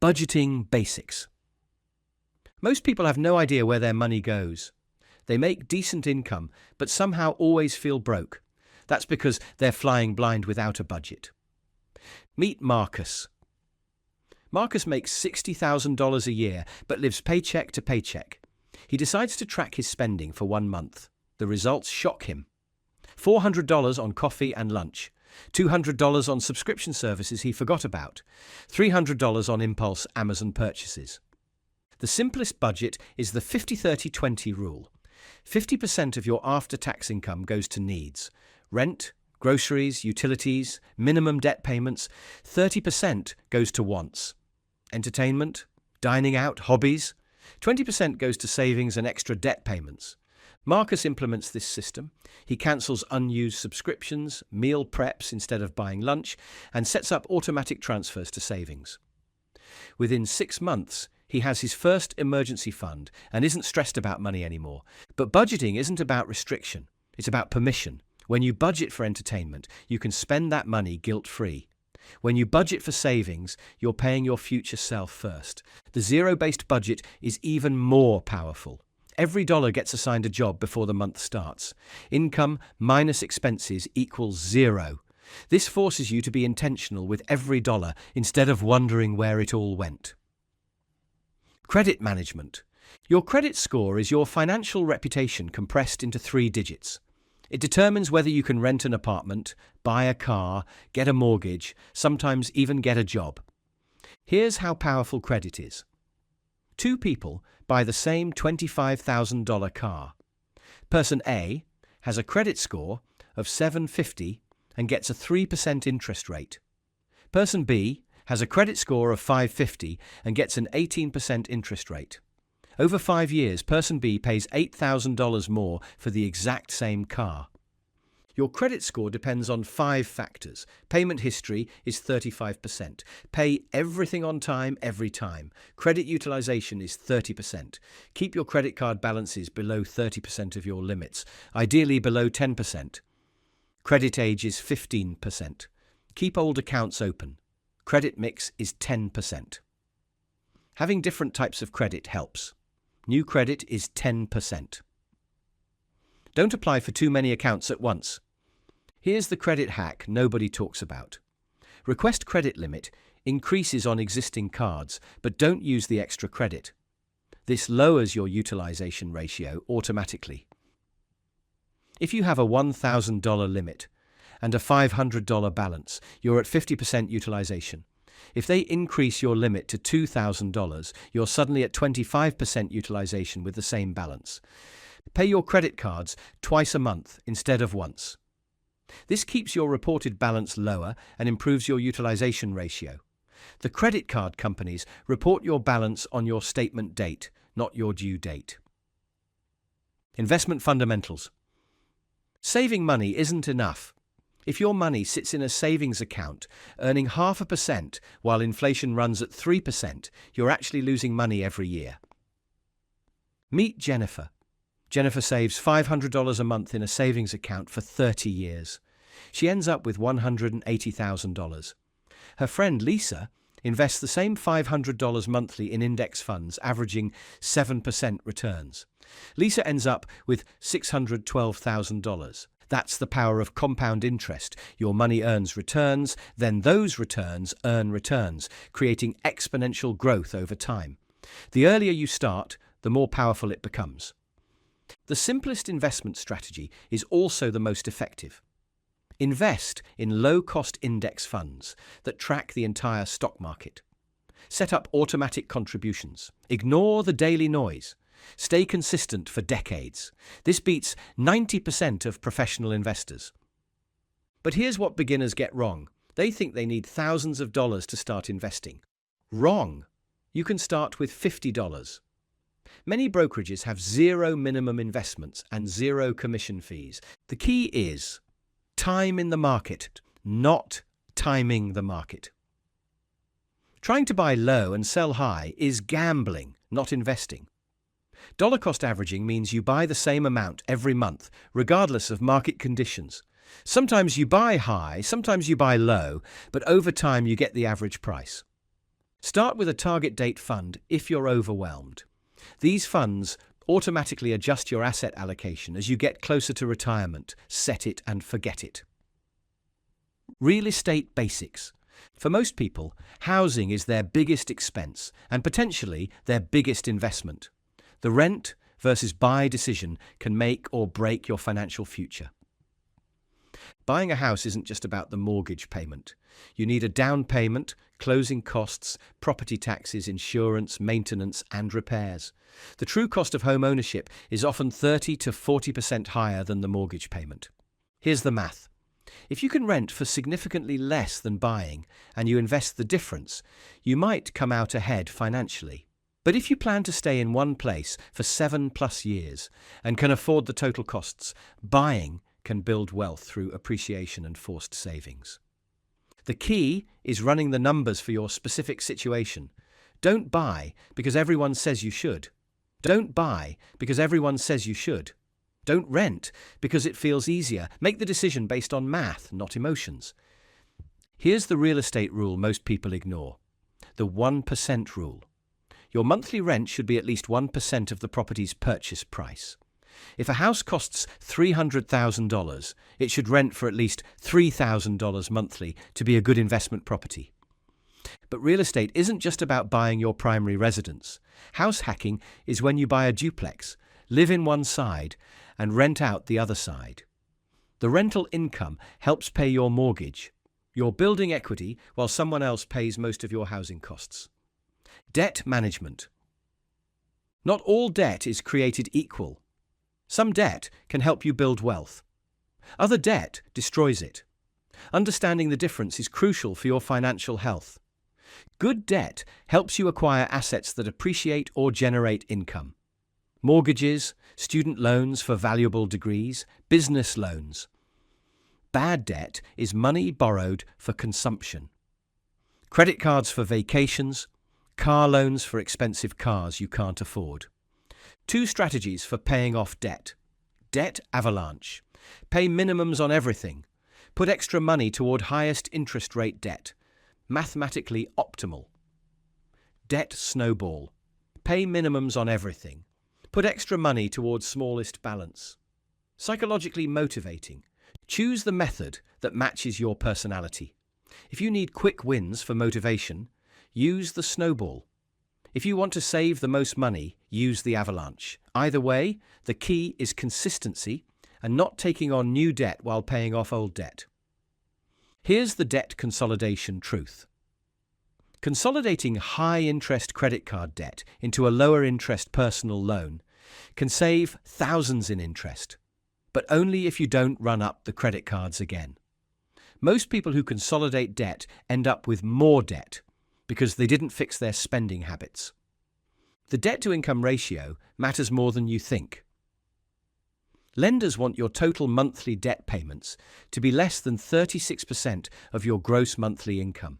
Budgeting basics. Most people have no idea where their money goes. They make decent income, but somehow always feel broke. That's because they're flying blind without a budget. Meet Marcus. Marcus makes $60,000 a year, but lives paycheck to paycheck. He decides to track his spending for 1 month. The results shock him. $400 on coffee and lunch, $200 on subscription services he forgot about, $300 on impulse Amazon purchases. The simplest budget is the 50-30-20 rule. 50% of your after-tax income goes to needs: rent, groceries, utilities, minimum debt payments. 30% goes to wants: entertainment, dining out, hobbies. 20% goes to savings and extra debt payments. Marcus implements this system. He cancels unused subscriptions, meal preps instead of buying lunch, and sets up automatic transfers to savings. Within 6 months, he has his first emergency fund and isn't stressed about money anymore. But budgeting isn't about restriction. It's about permission. When you budget for entertainment, you can spend that money guilt-free. When you budget for savings, you're paying your future self first. The zero-based budget is even more powerful. Every dollar gets assigned a job before the month starts. Income minus expenses equals zero. This forces you to be intentional with every dollar instead of wondering where it all went. Credit management. Your credit score is your financial reputation compressed into 3 digits. It determines whether you can rent an apartment, buy a car, get a mortgage, sometimes even get a job. Here's how powerful credit is. 2 people buy the same $25,000 car. Person A has a credit score of 750 and gets a 3% interest rate. Person B has a credit score of 550 and gets an 18% interest rate. Over 5 years, person B pays $8,000 more for the exact same car. Your credit score depends on 5 factors. Payment history is 35%. Pay everything on time, every time. Credit utilization is 30%. Keep your credit card balances below 30% of your limits, ideally below 10%. Credit age is 15%. Keep old accounts open. Credit mix is 10%. Having different types of credit helps. New credit is 10%. Don't apply for too many accounts at once. Here's the credit hack nobody talks about. Request credit limit increases on existing cards, but don't use the extra credit. This lowers your utilization ratio automatically. If you have a $1,000 limit and a $500 balance, you're at 50% utilization. If they increase your limit to $2,000, you're suddenly at 25% utilization with the same balance. Pay your credit cards twice a month instead of once. This keeps your reported balance lower and improves your utilization ratio. The credit card companies report your balance on your statement date, not your due date. Investment fundamentals. Saving money isn't enough. If your money sits in a savings account, earning 0.5% while inflation runs at 3%, you're actually losing money every year. Meet Jennifer. Jennifer saves $500 a month in a savings account for 30 years. She ends up with $180,000. Her friend Lisa invests the same $500 monthly in index funds, averaging 7% returns. Lisa ends up with $612,000. That's the power of compound interest. Your money earns returns, then those returns earn returns, creating exponential growth over time. The earlier you start, the more powerful it becomes. The simplest investment strategy is also the most effective. Invest in low-cost index funds that track the entire stock market. Set up automatic contributions. Ignore the daily noise. Stay consistent for decades. This beats 90% of professional investors. But here's what beginners get wrong. They think they need thousands of dollars to start investing. Wrong. You can start with $50. Many brokerages have 0 minimum investments and 0 commission fees. The key is time in the market, not timing the market. Trying to buy low and sell high is gambling, not investing. Dollar cost averaging means you buy the same amount every month, regardless of market conditions. Sometimes you buy high, sometimes you buy low, but over time you get the average price. Start with a target date fund if you're overwhelmed. These funds automatically adjust your asset allocation as you get closer to retirement. Set it and forget it. Real estate basics. For most people, housing is their biggest expense and potentially their biggest investment. The rent versus buy decision can make or break your financial future. Buying a house isn't just about the mortgage payment. You need a down payment, closing costs, property taxes, insurance, maintenance, and repairs. The true cost of home ownership is often 30 to 40% higher than the mortgage payment. Here's the math. If you can rent for significantly less than buying and you invest the difference, you might come out ahead financially. But if you plan to stay in one place for 7+ years and can afford the total costs, buying can build wealth through appreciation and forced savings. The key is running the numbers for your specific situation. Don't buy because everyone says you should. Don't buy because everyone says you should. Don't rent because it feels easier. Make the decision based on math, not emotions. Here's the real estate rule most people ignore. The 1% rule. Your monthly rent should be at least 1% of the property's purchase price. If a house costs $300,000, it should rent for at least $3,000 monthly to be a good investment property. But real estate isn't just about buying your primary residence. House hacking is when you buy a duplex, live in one side, and rent out the other side. The rental income helps pay your mortgage. You're building equity while someone else pays most of your housing costs. Debt management. Not all debt is created equal. Some debt can help you build wealth. Other debt destroys it. Understanding the difference is crucial for your financial health. Good debt helps you acquire assets that appreciate or generate income. Mortgages, student loans for valuable degrees, business loans. Bad debt is money borrowed for consumption. Credit cards for vacations, car loans for expensive cars you can't afford. 2 strategies for paying off debt. Debt avalanche. Pay minimums on everything. Put extra money toward highest interest rate debt. Mathematically optimal. Debt snowball. Pay minimums on everything. Put extra money towards smallest balance. Psychologically motivating. Choose the method that matches your personality. If you need quick wins for motivation, use the snowball. If you want to save the most money, use the avalanche. Either way, the key is consistency and not taking on new debt while paying off old debt. Here's the debt consolidation truth. Consolidating high-interest credit card debt into a lower-interest personal loan can save thousands in interest, but only if you don't run up the credit cards again. Most people who consolidate debt end up with more debt because they didn't fix their spending habits. The debt-to-income ratio matters more than you think. Lenders want your total monthly debt payments to be less than 36% of your gross monthly income.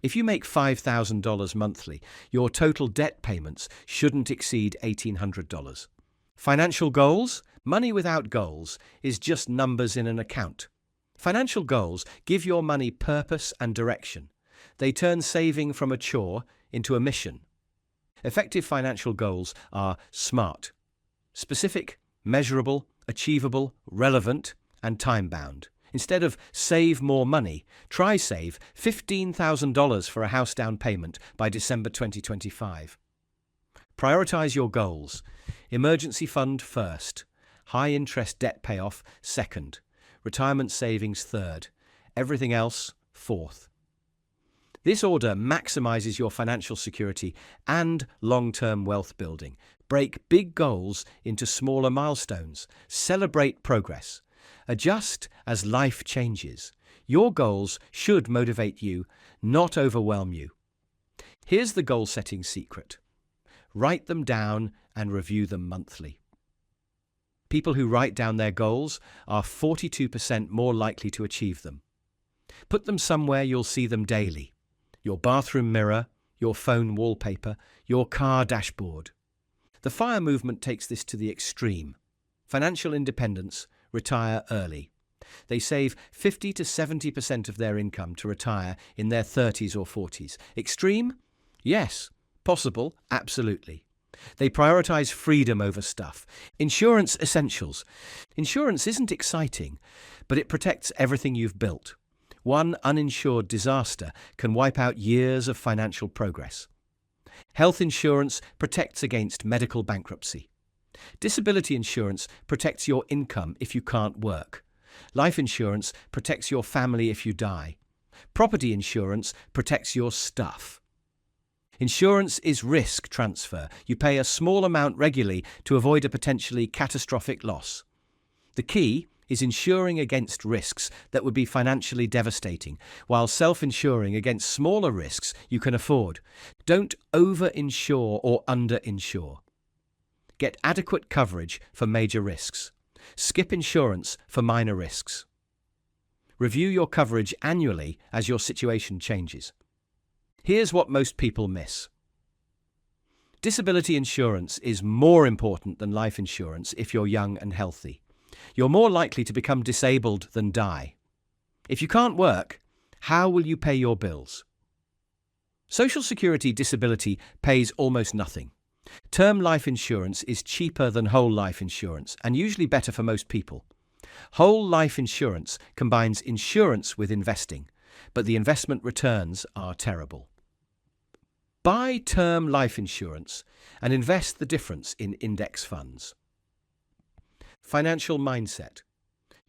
If you make $5,000 monthly, your total debt payments shouldn't exceed $1,800. Financial goals? Money without goals is just numbers in an account. Financial goals give your money purpose and direction. They turn saving from a chore into a mission. Effective financial goals are SMART: specific, measurable, achievable, relevant, and time-bound. Instead of save more money, try save $15,000 for a house down payment by December 2025. Prioritize your goals. Emergency fund first. High-interest debt payoff second. Retirement savings third. Everything else fourth. This order maximizes your financial security and long-term wealth building. Break big goals into smaller milestones. Celebrate progress. Adjust as life changes. Your goals should motivate you, not overwhelm you. Here's the goal-setting secret. Write them down and review them monthly. People who write down their goals are 42% more likely to achieve them. Put them somewhere you'll see them daily. Your bathroom mirror, your phone wallpaper, your car dashboard. The FIRE movement takes this to the extreme. Financial independence, retire early. They save 50 to 70% of their income to retire in their 30s or 40s. Extreme? Yes, possible, absolutely. They prioritize freedom over stuff. Insurance essentials. Insurance isn't exciting, but it protects everything you've built. One uninsured disaster can wipe out years of financial progress. Health insurance protects against medical bankruptcy. Disability insurance protects your income if you can't work. Life insurance protects your family if you die. Property insurance protects your stuff. Insurance is risk transfer. You pay a small amount regularly to avoid a potentially catastrophic loss. The key is insuring against risks that would be financially devastating, while self-insuring against smaller risks you can afford. Don't over-insure or under-insure. Get adequate coverage for major risks. Skip insurance for minor risks. Review your coverage annually as your situation changes. Here's what most people miss. Disability insurance is more important than life insurance if you're young and healthy. You're more likely to become disabled than die. If you can't work, how will you pay your bills? Social Security disability pays almost nothing. Term life insurance is cheaper than whole life insurance and usually better for most people. Whole life insurance combines insurance with investing, but the investment returns are terrible. Buy term life insurance and invest the difference in index funds. Financial mindset.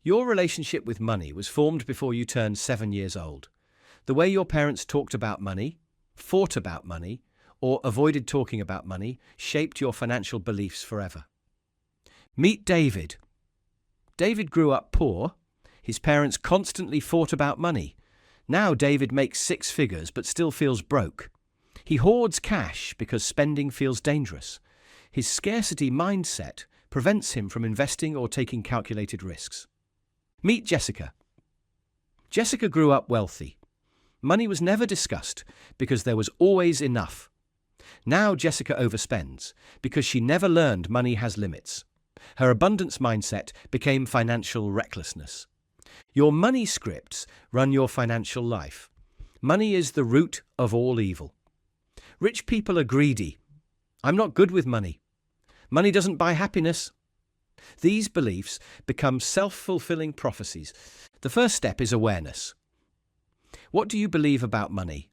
Your relationship with money was formed before you turned 7 years old. The way your parents talked about money, fought about money, or avoided talking about money shaped your financial beliefs forever. Meet David. David grew up poor. His parents constantly fought about money. Now David makes 6 figures but still feels broke. He hoards cash because spending feels dangerous. His scarcity mindset prevents him from investing or taking calculated risks. Meet Jessica. Jessica grew up wealthy. Money was never discussed because there was always enough. Now Jessica overspends because she never learned money has limits. Her abundance mindset became financial recklessness. Your money scripts run your financial life. Money is the root of all evil. Rich people are greedy. I'm not good with money. Money doesn't buy happiness. These beliefs become self-fulfilling prophecies. The first step is awareness. What do you believe about money?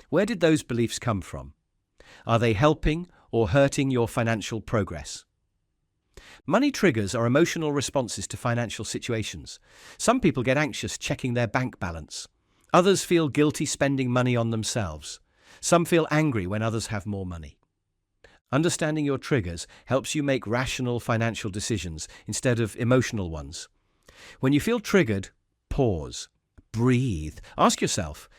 Where did those beliefs come from? Are they helping or hurting your financial progress? Money triggers are emotional responses to financial situations. Some people get anxious checking their bank balance. Others feel guilty spending money on themselves. Some feel angry when others have more money. Understanding your triggers helps you make rational financial decisions instead of emotional ones. When you feel triggered, pause, breathe. Ask yourself,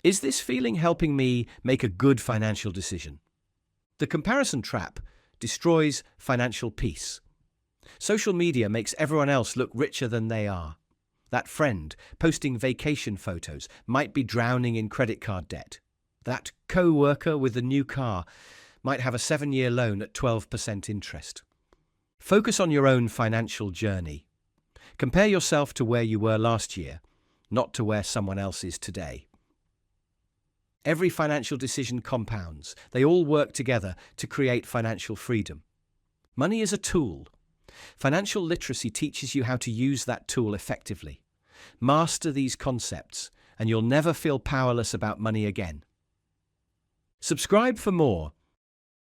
is this feeling helping me make a good financial decision? The comparison trap destroys financial peace. Social media makes everyone else look richer than they are. That friend posting vacation photos might be drowning in credit card debt. That co-worker with the new car might have a 7-year loan at 12% interest. Focus on your own financial journey. Compare yourself to where you were last year, not to where someone else is today. Every financial decision compounds. They all work together to create financial freedom. Money is a tool. Financial literacy teaches you how to use that tool effectively. Master these concepts, and you'll never feel powerless about money again. Subscribe for more